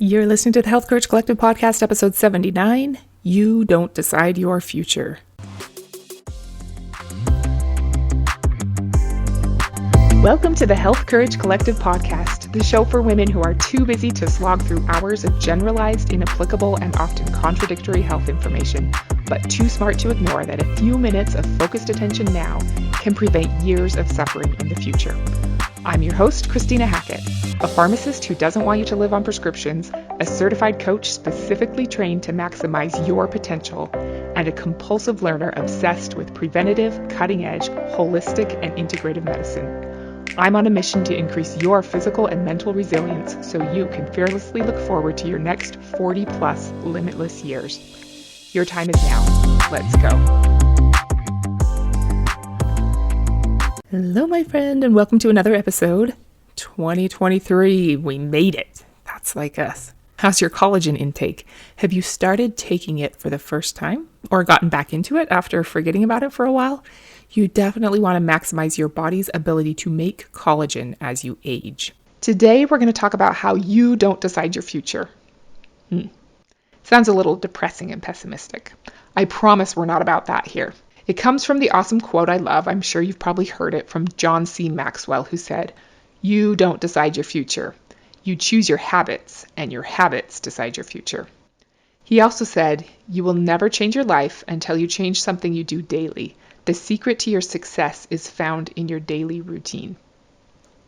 You're listening to the Health Courage Collective podcast, episode 79, You Don't Decide Your Future. Welcome to the Health Courage Collective podcast, the show for women who are too busy to slog through hours of generalized, inapplicable, and often contradictory health information, but too smart to ignore that a few minutes of focused attention now can prevent years of suffering in the future. I'm your host, Christina Hackett, a pharmacist who doesn't want you to live on prescriptions, a certified coach specifically trained to maximize your potential, and a compulsive learner obsessed with preventative, cutting-edge, holistic, and integrative medicine. I'm on a mission to increase your physical and mental resilience so you can fearlessly look forward to your next 40-plus limitless years. Your time is now. Let's go. Hello, my friend, and welcome to another episode. 2023, we made it. That's like us. How's your collagen intake? Have you started taking it for the first time or gotten back into it after forgetting about it for a while? You definitely want to maximize your body's ability to make collagen as you age. Today, we're going to talk about how you don't decide your future. Sounds a little depressing and pessimistic. I promise we're not about that here. It comes from the awesome quote I love. I'm sure you've probably heard it from John C. Maxwell, who said, "You don't decide your future. You choose your habits, and your habits decide your future." He also said, "You will never change your life until you change something you do daily. The secret to your success is found in your daily routine."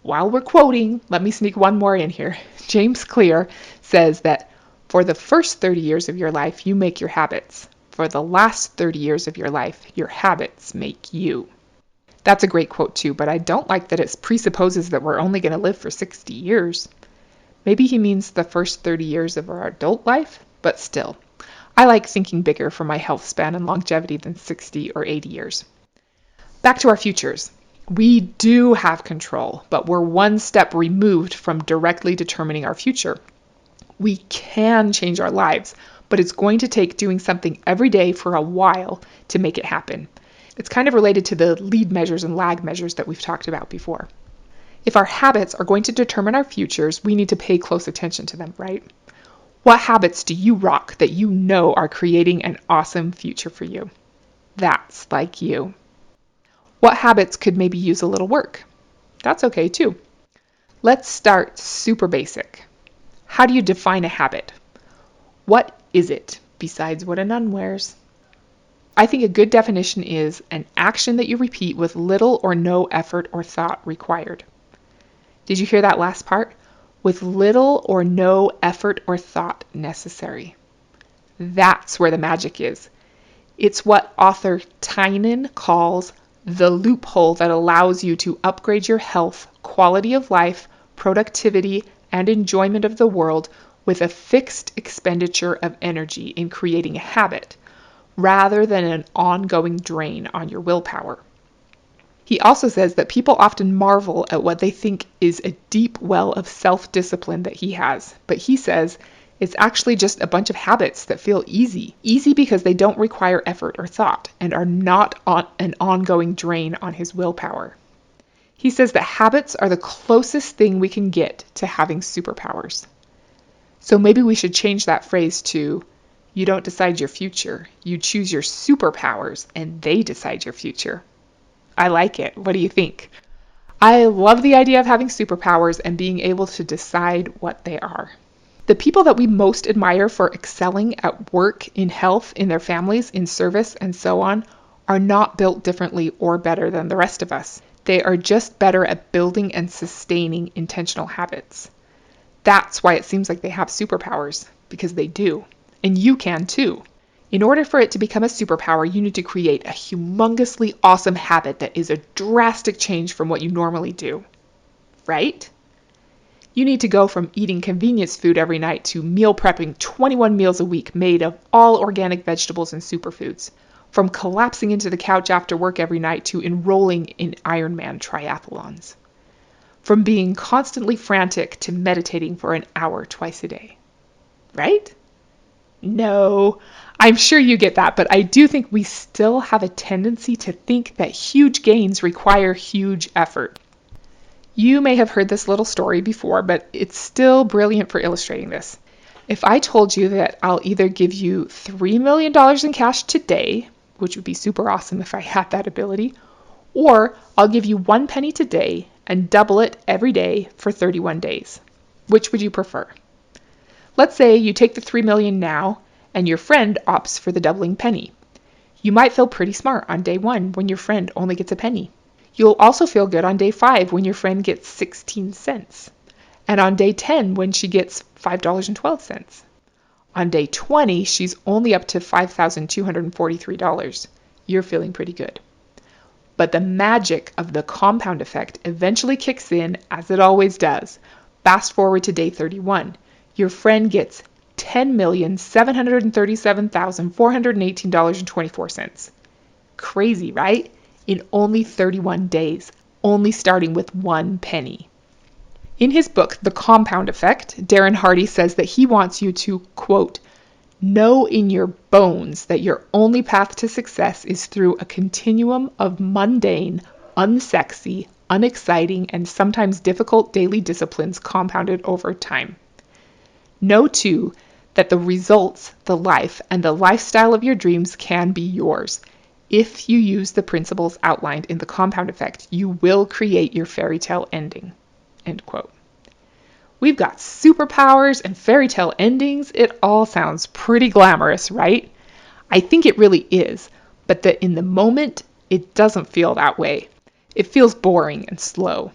While we're quoting, let me sneak one more in here. James Clear says that for the first 30 years of your life, you make your habits. For the last 30 years of your life, your habits make you. That's a great quote too, but I don't like that it presupposes that we're only going to live for 60 years. Maybe he means the first 30 years of our adult life, but still. I like thinking bigger for my health span and longevity than 60 or 80 years. Back to our futures. We do have control, but we're one step removed from directly determining our future. We can change our lives, but it's going to take doing something every day for a while to make it happen. It's kind of related to the lead measures and lag measures that we've talked about before. If our habits are going to determine our futures, we need to pay close attention to them, right? What habits do you rock that you know are creating an awesome future for you? That's like you. What habits could maybe use a little work? That's okay too. Let's start super basic. How do you define a habit? What is it besides what a nun wears? I think a good definition is an action that you repeat with little or no effort or thought required. Did you hear that last part? With little or no effort or thought necessary. That's where the magic is. It's what author Tynan calls the loophole that allows you to upgrade your health, quality of life, productivity, and enjoyment of the world with a fixed expenditure of energy in creating a habit, rather than an ongoing drain on your willpower. He also says that people often marvel at what they think is a deep well of self-discipline that he has, but he says it's actually just a bunch of habits that feel easy. Easy because they don't require effort or thought and are not an ongoing drain on his willpower. He says that habits are the closest thing we can get to having superpowers. So maybe we should change that phrase to, you don't decide your future, you choose your superpowers and they decide your future. I like it. What do you think? I love the idea of having superpowers and being able to decide what they are. The people that we most admire for excelling at work, in health, in their families, in service, and so on, are not built differently or better than the rest of us. They are just better at building and sustaining intentional habits. That's why it seems like they have superpowers, because they do. And you can too. In order for it to become a superpower, you need to create a humongously awesome habit that is a drastic change from what you normally do. Right? You need to go from eating convenience food every night to meal prepping 21 meals a week made of all organic vegetables and superfoods. From collapsing into the couch after work every night to enrolling in Ironman triathlons. From being constantly frantic to meditating for an hour twice a day. Right? No, I'm sure you get that, but I do think we still have a tendency to think that huge gains require huge effort. You may have heard this little story before, but it's still brilliant for illustrating this. If I told you that I'll either give you $3 million in cash today, which would be super awesome if I had that ability, or I'll give you 1 penny today and double it every day for 31 days, which would you prefer? Let's say you take the 3 million now and your friend opts for the doubling penny. You might feel pretty smart on day 1 when your friend only gets a penny. You'll also feel good on day 5 when your friend gets 16 cents. And on day 10 when she gets $5.12. On day 20, she's only up to $5,243. You're feeling pretty good. But the magic of the compound effect eventually kicks in, as it always does. Fast forward to day 31. Your friend gets $10,737,418.24. Crazy, right? In only 31 days, only starting with 1 penny. In his book, The Compound Effect, Darren Hardy says that he wants you to, quote, know in your bones that your only path to success is through a continuum of mundane, unsexy, unexciting, and sometimes difficult daily disciplines compounded over time. Know, too, that the results, the life, and the lifestyle of your dreams can be yours. If you use the principles outlined in the compound effect, you will create your fairy tale ending. End quote. We've got superpowers and fairy tale endings. It all sounds pretty glamorous, right? I think it really is, but in the moment, it doesn't feel that way. It feels boring and slow.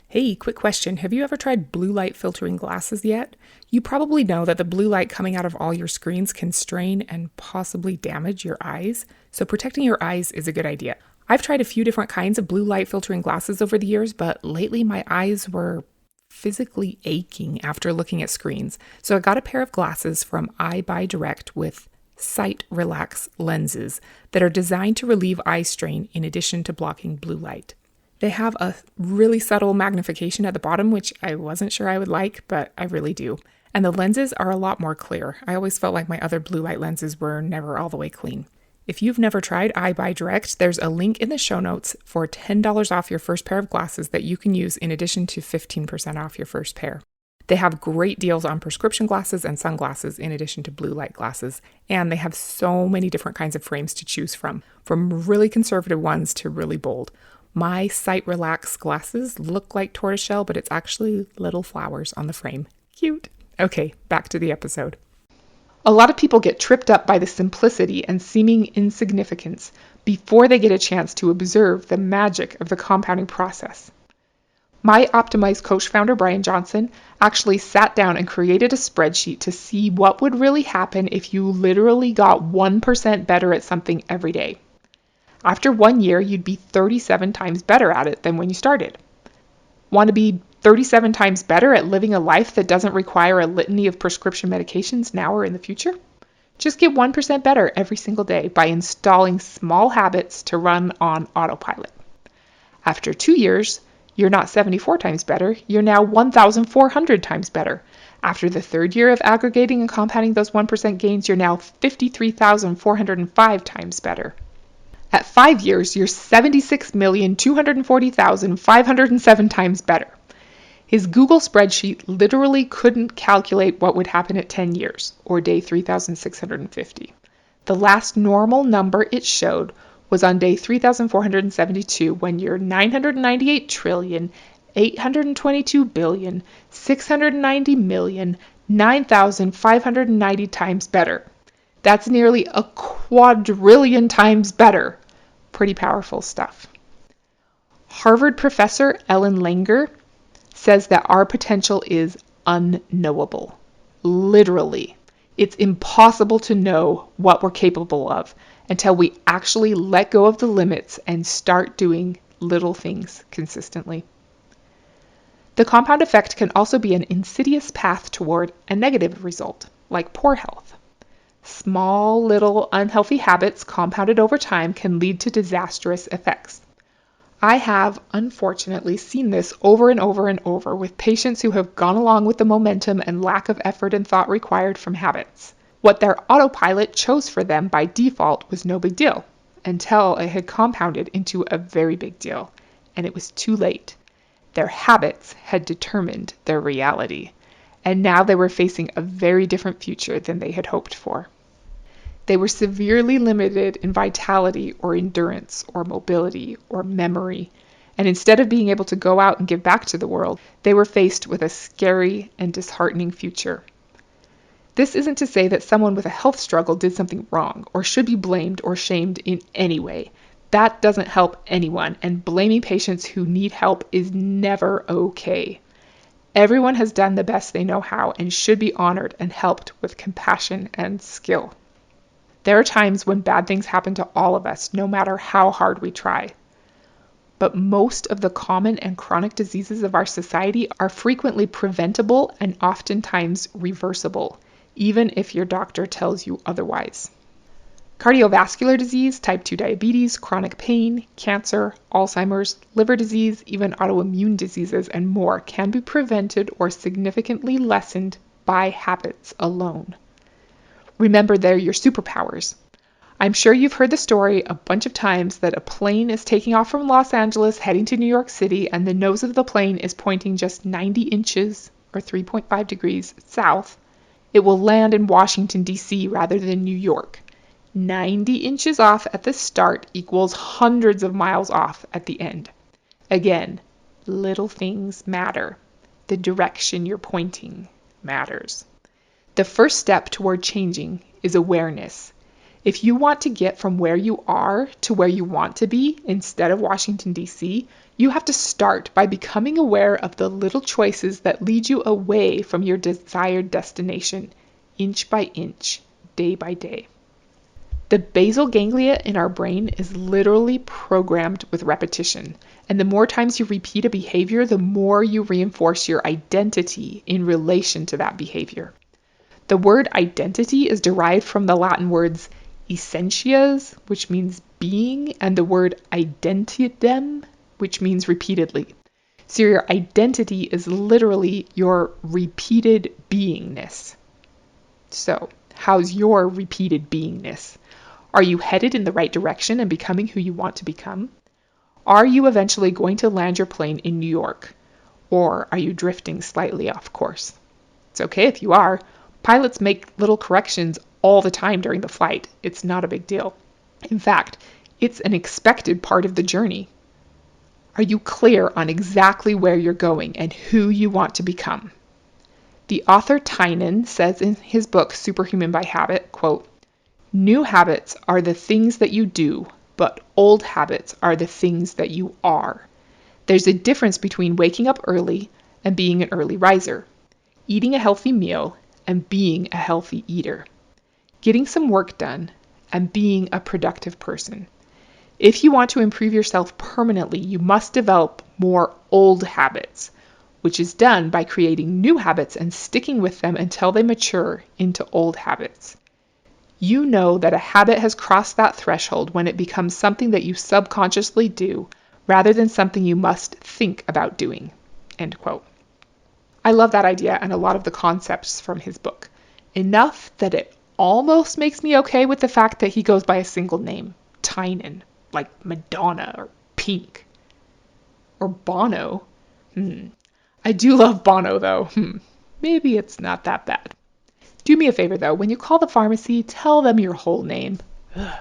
Hey, quick question. Have you ever tried blue light filtering glasses yet? You probably know that the blue light coming out of all your screens can strain and possibly damage your eyes. So protecting your eyes is a good idea. I've tried a few different kinds of blue light filtering glasses over the years, but lately my eyes were physically aching after looking at screens. So I got a pair of glasses from I Buy Direct with Sight Relax lenses that are designed to relieve eye strain in addition to blocking blue light. They have a really subtle magnification at the bottom, which I wasn't sure I would like, but I really do. And the lenses are a lot more clear. I always felt like my other blue light lenses were never all the way clean. If you've never tried I Buy Direct, there's a link in the show notes for $10 off your first pair of glasses that you can use in addition to 15% off your first pair. They have great deals on prescription glasses and sunglasses in addition to blue light glasses, and they have so many different kinds of frames to choose from really conservative ones to really bold. My Sight Relax glasses look like tortoiseshell, but it's actually little flowers on the frame. Cute. Okay, back to the episode. A lot of people get tripped up by the simplicity and seeming insignificance before they get a chance to observe the magic of the compounding process. My Optimized Coach founder, Brian Johnson, actually sat down and created a spreadsheet to see what would really happen if you literally got 1% better at something every day. After 1 year, you'd be 37 times better at it than when you started. Want to be 37 times better at living a life that doesn't require a litany of prescription medications now or in the future? Just get 1% better every single day by installing small habits to run on autopilot. After 2 years, you're not 74 times better, you're now 1,400 times better. After the 3rd year of aggregating and compounding those 1% gains, you're now 53,405 times better. At 5 years, you're 76,240,507 times better. His Google spreadsheet literally couldn't calculate what would happen at 10 years, or day 3,650. The last normal number it showed was on day 3,472 when you're 998,822,690,9,590 times better. That's nearly a quadrillion times better. Pretty powerful stuff. Harvard professor Ellen Langer says that our potential is unknowable. Literally. It's impossible to know what we're capable of until we actually let go of the limits and start doing little things consistently. The compound effect can also be an insidious path toward a negative result, like poor health. Small, little, unhealthy habits compounded over time can lead to disastrous effects. I have, unfortunately, seen this over and over and over with patients who have gone along with the momentum and lack of effort and thought required from habits. What their autopilot chose for them by default was no big deal, until it had compounded into a very big deal, and it was too late. Their habits had determined their reality. and now they were facing a very different future than they had hoped for. They were severely limited in vitality or endurance or mobility or memory, and instead of being able to go out and give back to the world, they were faced with a scary and disheartening future. This isn't to say that someone with a health struggle did something wrong or should be blamed or shamed in any way. That doesn't help anyone, and blaming patients who need help is never okay. Everyone has done the best they know how and should be honored and helped with compassion and skill. There are times when bad things happen to all of us, no matter how hard we try. But most of the common and chronic diseases of our society are frequently preventable and oftentimes reversible, even if your doctor tells you otherwise. Cardiovascular disease, type 2 diabetes, chronic pain, cancer, Alzheimer's, liver disease, even autoimmune diseases, and more can be prevented or significantly lessened by habits alone. Remember, they're your superpowers. I'm sure you've heard the story a bunch of times that a plane is taking off from Los Angeles heading to New York City, and the nose of the plane is pointing just 90 inches or 3.5 degrees south. It will land in Washington, D.C. rather than New York. 90 inches off at the start equals hundreds of miles off at the end. Again, little things matter. The direction you're pointing matters. The first step toward changing is awareness. If you want to get from where you are to where you want to be instead of Washington, D.C., you have to start by becoming aware of the little choices that lead you away from your desired destination, inch by inch, day by day. The basal ganglia in our brain is literally programmed with repetition, and the more times you repeat a behavior, the more you reinforce your identity in relation to that behavior. The word identity is derived from the Latin words essentias, which means being, and the word identidem, which means repeatedly. So your identity is literally your repeated beingness. So, how's your repeated beingness? Are you headed in the right direction and becoming who you want to become? Are you eventually going to land your plane in New York? Or are you drifting slightly off course? It's okay if you are. Pilots make little corrections all the time during the flight. It's not a big deal. In fact, it's an expected part of the journey. Are you clear on exactly where you're going and who you want to become? The author Tynan says in his book, Superhuman by Habit, quote, "New habits are the things that you do, but old habits are the things that you are. There's a difference between waking up early and being an early riser, eating a healthy meal and being a healthy eater, getting some work done and being a productive person. If you want to improve yourself permanently, you must develop more old habits, which is done by creating new habits and sticking with them until they mature into old habits. You know that a habit has crossed that threshold when it becomes something that you subconsciously do rather than something you must think about doing." End quote. I love that idea and a lot of the concepts from his book. Enough that it almost makes me okay with the fact that he goes by a single name, Tynan, like Madonna or Pink. Or Bono. I do love Bono though. Maybe it's not that bad. Do me a favor though, when you call the pharmacy, tell them your whole name. Ugh,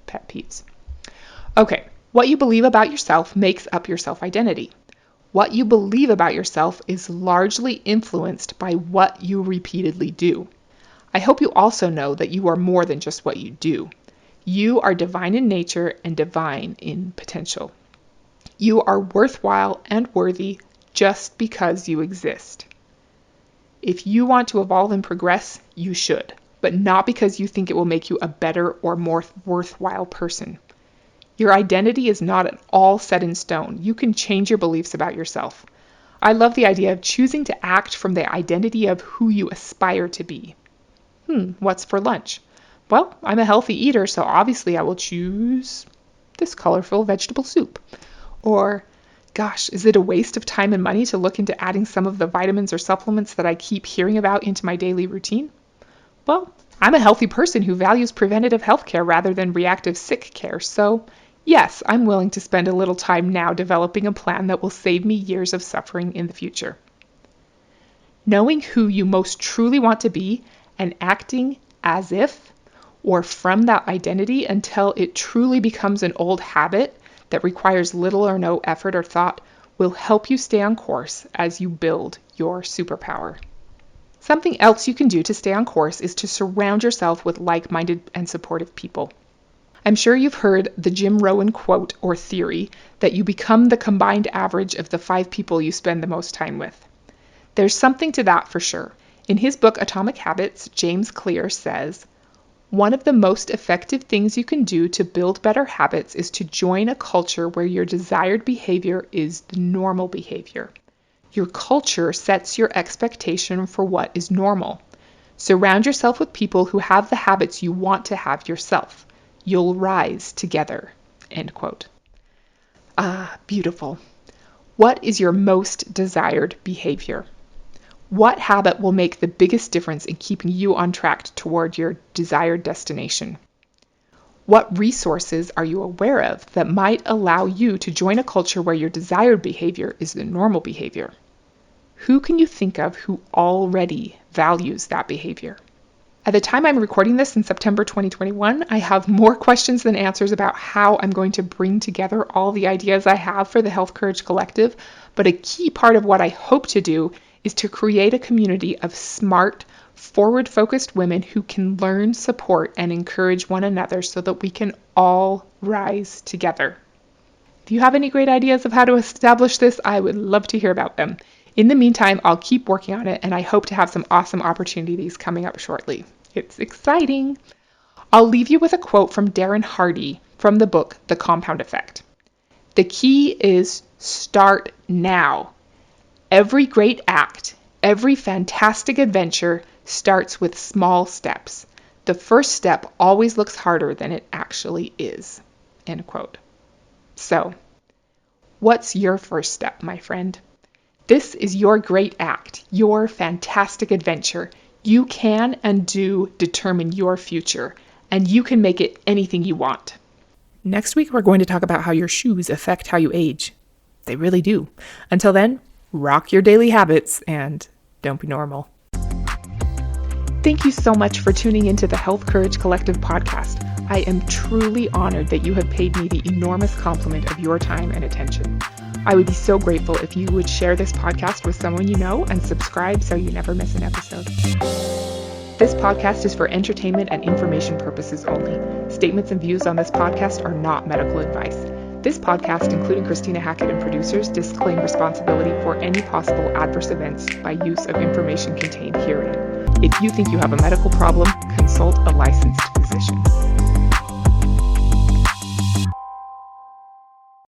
pet peeves. Okay, what you believe about yourself makes up your self-identity. What you believe about yourself is largely influenced by what you repeatedly do. I hope you also know that you are more than just what you do. You are divine in nature and divine in potential. You are worthwhile and worthy just because you exist. If you want to evolve and progress, you should, but not because you think it will make you a better or more worthwhile person. Your identity is not at all set in stone. You can change your beliefs about yourself. I love the idea of choosing to act from the identity of who you aspire to be. What's for lunch? Well, I'm a healthy eater, so obviously I will choose this colorful vegetable soup. Or, gosh, is it a waste of time and money to look into adding some of the vitamins or supplements that I keep hearing about into my daily routine? Well, I'm a healthy person who values preventative health care rather than reactive sick care, so yes, I'm willing to spend a little time now developing a plan that will save me years of suffering in the future. Knowing who you most truly want to be and acting as if or from that identity until it truly becomes an old habit that requires little or no effort or thought will help you stay on course as you build your superpower. Something else you can do to stay on course is to surround yourself with like-minded and supportive people. I'm sure you've heard the Jim Rohn quote or theory that you become the combined average of the 5 people you spend the most time with. There's something to that for sure. In his book Atomic Habits, James Clear says, "One of the most effective things you can do to build better habits is to join a culture where your desired behavior is the normal behavior. Your culture sets your expectation for what is normal. Surround yourself with people who have the habits you want to have yourself. You'll rise together." End quote. Ah, beautiful. What is your most desired behavior? What habit will make the biggest difference in keeping you on track toward your desired destination? What resources are you aware of that might allow you to join a culture where your desired behavior is the normal behavior? Who can you think of who already values that behavior? At the time I'm recording this in September 2021, I have more questions than answers about how I'm going to bring together all the ideas I have for the Health Courage Collective, but a key part of what I hope to do is to create a community of smart, forward-focused women who can learn, support, and encourage one another so that we can all rise together. If you have any great ideas of how to establish this, I would love to hear about them. In the meantime, I'll keep working on it, and I hope to have some awesome opportunities coming up shortly. It's exciting. I'll leave you with a quote from Darren Hardy from the book The Compound Effect. "The key is start now. Every great act, every fantastic adventure starts with small steps. The first step always looks harder than it actually is." End quote. So, what's your first step, my friend? This is your great act, your fantastic adventure. You can and do determine your future, and you can make it anything you want. Next week, we're going to talk about how your shoes affect how you age. They really do. Until then, rock your daily habits and don't be normal. Thank you so much for tuning into the Health Courage Collective podcast. I am truly honored that you have paid me the enormous compliment of your time and attention. I would be so grateful if you would share this podcast with someone you know and subscribe so you never miss an episode. This podcast is for entertainment and information purposes only. Statements and views on this podcast are not medical advice. This podcast, including Christina Hackett and producers, disclaim responsibility for any possible adverse events by use of information contained herein. If you think you have a medical problem,